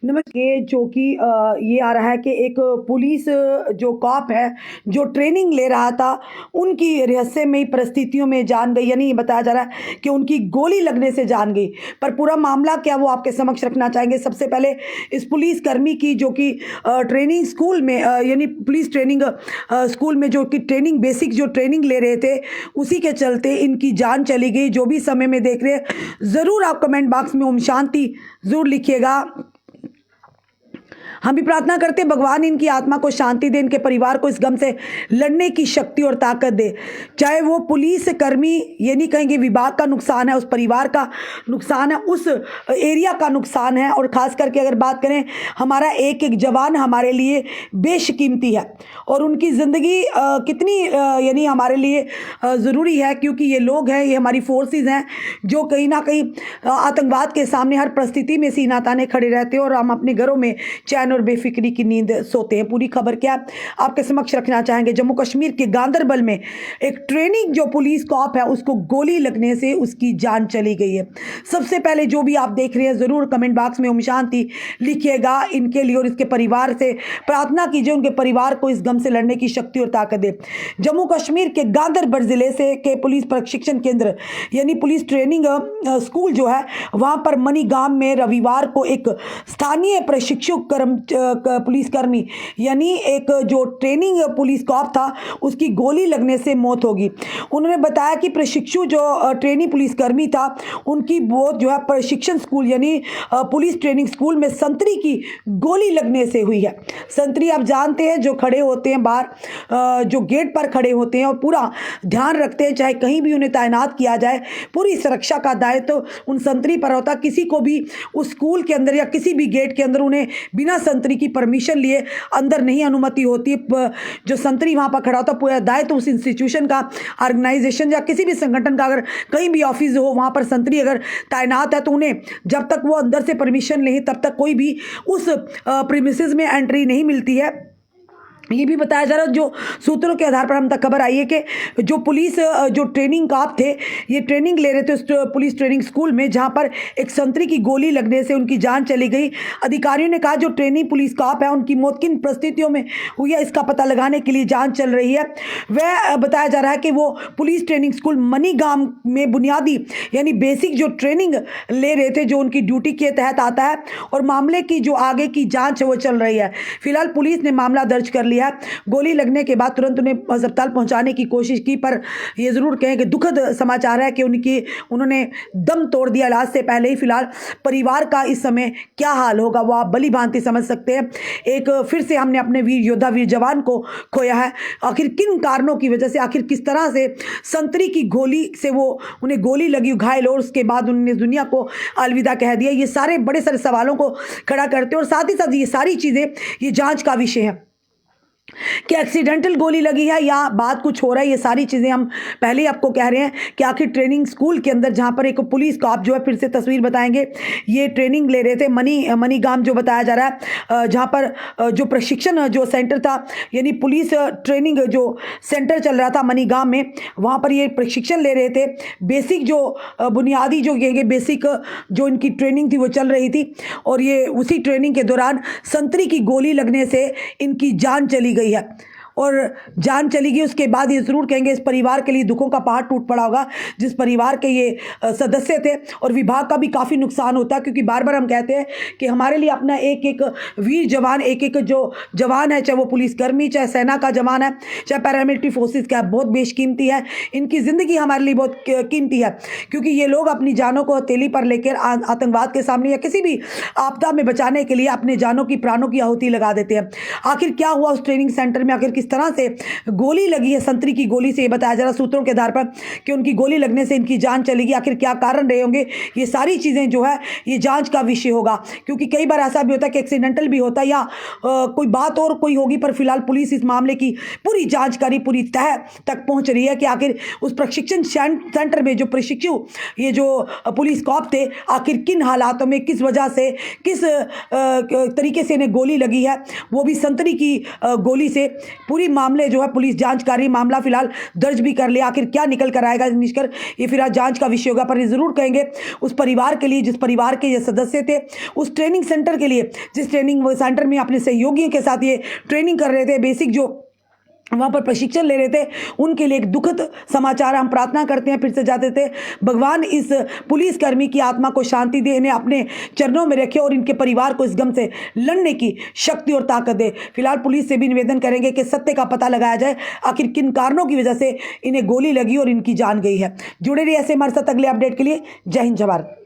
नमस्ते। जो कि ये आ रहा है कि एक पुलिस जो कॉप है, जो ट्रेनिंग ले रहा था, उनकी रहस्यमयी परिस्थितियों में जान गई। यानी ये बताया जा रहा है कि उनकी गोली लगने से जान गई। पर पूरा मामला क्या, वो आपके समक्ष रखना चाहेंगे। सबसे पहले इस पुलिसकर्मी की, जो कि ट्रेनिंग स्कूल में यानी पुलिस ट्रेनिंग स्कूल में जो कि ट्रेनिंग बेसिक जो ट्रेनिंग ले रहे थे, उसी के चलते इनकी जान चली गई। जो भी समय में देख रहे हैं, ज़रूर आप कमेंट बॉक्स में ओम शांति ज़रूर लिखिएगा। हम भी प्रार्थना करते हैं भगवान इनकी आत्मा को शांति दे, इनके परिवार को इस गम से लड़ने की शक्ति और ताकत दे। चाहे वो पुलिस कर्मी, ये नहीं कहेंगे विभाग का नुकसान है, उस परिवार का नुकसान है, उस एरिया का नुकसान है। और ख़ास करके अगर बात करें, हमारा एक एक जवान हमारे लिए बेशकीमती है और उनकी ज़िंदगी कितनी यानी हमारे लिए ज़रूरी है, क्योंकि ये लोग हैं, ये हमारी फोर्सेस हैं जो कहीं ना कहीं आतंकवाद के सामने हर परिस्थिति में सीना ताने खड़े रहते हैं और हम अपने घरों में चैन और बेफिक्री की नींद सोते हैं। पूरी खबर क्या आपके समक्ष रखना चाहेंगे। जम्मू कश्मीर के गांदरबल में एक ट्रेनिंग जो पुलिस कॉप है, उसको गोली लगने से उसकी जान चली गई है। सबसे पहले जो भी आप देख रहे हैं, ज़रूर कमेंट बॉक्स में ओम शांति लिखिएगा इनके लिए और इसके परिवार से प्रार्थना कीजिए, उनके परिवार को इस गम से लड़ने की शक्ति और ताकत दे। जम्मू कश्मीर के गांदरबल जिले से के पुलिस प्रशिक्षण केंद्र यानी पुलिस ट्रेनिंग स्कूल जो है, वहां पर मनीगाम में रविवार को एक स्थानीय प्रशिक्षु पुलिसकर्मी यानी एक जो ट्रेनिंग पुलिस कॉप था, उसकी गोली लगने से मौत होगी। उन्होंने बताया कि प्रशिक्षु जो ट्रेनिंग पुलिसकर्मी था, उनकी मौत जो है प्रशिक्षण स्कूल यानी पुलिस ट्रेनिंग स्कूल में संतरी की गोली लगने से हुई है। संतरी आप जानते हैं, जो खड़े होते हैं बाहर, जो गेट पर खड़े होते हैं और पूरा ध्यान रखते हैं, चाहे कहीं भी उन्हें तैनात किया जाए, पूरी सुरक्षा का दायित्व तो उन संतरी पर होता। किसी को भी उस स्कूल के अंदर या किसी भी गेट के अंदर उन्हें बिना संतरी की परमिशन लिए अंदर नहीं अनुमति होती। जो संतरी वहां पर खड़ा होता, पूरा दायित्व उस इंस्टीट्यूशन का, ऑर्गेनाइजेशन या किसी भी संगठन का, अगर कहीं भी ऑफिस हो वहां पर संतरी अगर तैनात है, तो उन्हें जब तक वो अंदर से परमिशन नहीं, तब तक कोई भी उस प्रीमिसेस में एंट्री नहीं मिलती है। ये भी बताया जा रहा है, जो सूत्रों के आधार पर हम तक खबर आई है कि जो पुलिस जो ट्रेनिंग कॉप थे, ये ट्रेनिंग ले रहे थे उस पुलिस ट्रेनिंग स्कूल में, जहां पर एक संतरी की गोली लगने से उनकी जान चली गई। अधिकारियों ने कहा जो ट्रेनिंग पुलिस कॉप है, उनकी मौत किन परिस्थितियों में हुई है, इसका पता लगाने के लिए जांच चल रही है। वह बताया जा रहा है कि वो पुलिस ट्रेनिंग स्कूल मनीगाम में बुनियादी यानी बेसिक जो ट्रेनिंग ले रहे थे, जो उनकी ड्यूटी के तहत आता है, और मामले की जो आगे की जाँच है वो चल रही है। फिलहाल पुलिस ने मामला दर्ज कर लिया। गोली लगने के बाद तुरंत उन्हें अस्पताल पहुंचाने की कोशिश की, पर यह जरूर कहें कि दुखद समाचार है कि उन्होंने दम तोड़ दिया इलाज से पहले ही। फिलहाल परिवार का इस समय क्या हाल होगा, वो आप भली भांति समझ सकते हैं। एक फिर से हमने अपने वीर योद्धा, वीर जवान को खोया है। आखिर किन कारणों की वजह से, आखिर किस तरह से संतरी की गोली से वो उन्हें गोली लगी, घायल, और उसके बाद उन्होंने दुनिया को अलविदा कह दिया, ये सारे बड़े सारे सवालों को खड़ा करते हैं। और साथ ही साथ ये सारी चीज़ें, ये जांच का विषय है कि एक्सीडेंटल गोली लगी है या बात कुछ हो रहा है। ये सारी चीज़ें हम पहले ही आपको कह रहे हैं कि आखिर ट्रेनिंग स्कूल के अंदर, जहाँ पर एक पुलिस कॉप जो है, फिर से तस्वीर बताएंगे, ये ट्रेनिंग ले रहे थे मनीगाम जो बताया जा रहा है, जहाँ पर जो प्रशिक्षण जो सेंटर था यानी पुलिस ट्रेनिंग जो सेंटर चल रहा था मनीगाम में, वहाँ पर ये प्रशिक्षण ले रहे थे। बेसिक जो बुनियादी जो ये बेसिक जो इनकी ट्रेनिंग थी वो चल रही थी, और ये उसी ट्रेनिंग के दौरान संतरी की गोली लगने से इनकी जान चली गई है। और जान चली गई, उसके बाद ये ज़रूर कहेंगे इस परिवार के लिए दुखों का पहाड़ टूट पड़ा होगा, जिस परिवार के ये सदस्य थे। और विभाग का भी काफ़ी नुकसान होता है, क्योंकि बार बार हम कहते हैं कि हमारे लिए अपना एक एक वीर जवान, एक एक जो जवान है, चाहे वो पुलिसकर्मी, चाहे सेना का जवान है, चाहे पैरामिलिट्री फोर्सेस का, बहुत बेशकीमती है। इनकी ज़िंदगी हमारे लिए बहुत कीमती है, क्योंकि ये लोग अपनी जानों को हथेली पर लेकर आतंकवाद के सामने या किसी भी आपदा में बचाने के लिए अपने जानों की, प्राणों की आहुति लगा देते हैं। आखिर क्या हुआ उस ट्रेनिंग सेंटर में, आखिर किस तरह से गोली लगी है संतरी की गोली से, ये बताया जा रहा सूत्रों के आधार पर कि उनकी गोली लगने से इनकी जान चलेगी। आखिर क्या कारण रहे होंगे, ये सारी चीज़ें जो है ये जांच का विषय होगा, क्योंकि कई बार ऐसा भी होता है कि एक्सीडेंटल भी होता है या कोई बात और कोई होगी। पर फिलहाल पुलिस इस मामले की पूरी जानकारी पूरी तह तक पहुंच रही है कि आखिर उस प्रशिक्षण सेंटर में जो प्रशिक्षु ये जो पुलिस कॉप थे, आखिर किन हालातों में, किस वजह से, किस तरीके से इन्हें गोली लगी है, वो भी संतरी की गोली से। पूरी पूरी मामले जो है पुलिस जांच कर रही, मामला फिलहाल दर्ज भी कर लिया। आखिर क्या निकल कर आएगा निष्कर्ष, ये फिलहाल जांच का विषय होगा। पर ये जरूर कहेंगे उस परिवार के लिए जिस परिवार के ये सदस्य थे, उस ट्रेनिंग सेंटर के लिए जिस ट्रेनिंग सेंटर में अपने सहयोगियों के साथ ये ट्रेनिंग कर रहे थे, बेसिक जो वहाँ पर प्रशिक्षण ले रहे थे, उनके लिए एक दुखद समाचार। हम प्रार्थना करते हैं, फिर से जाते थे, भगवान इस पुलिसकर्मी की आत्मा को शांति दे, इन्हें अपने चरणों में रखे और इनके परिवार को इस गम से लड़ने की शक्ति और ताकत दे। फिलहाल पुलिस से भी निवेदन करेंगे कि सत्य का पता लगाया जाए, आखिर किन कारणों की वजह से इन्हें गोली लगी और इनकी जान गई है। जुड़े रहिए ऐसे हमारे साथ अगले अपडेट के लिए। जय हिंद, जय भारत।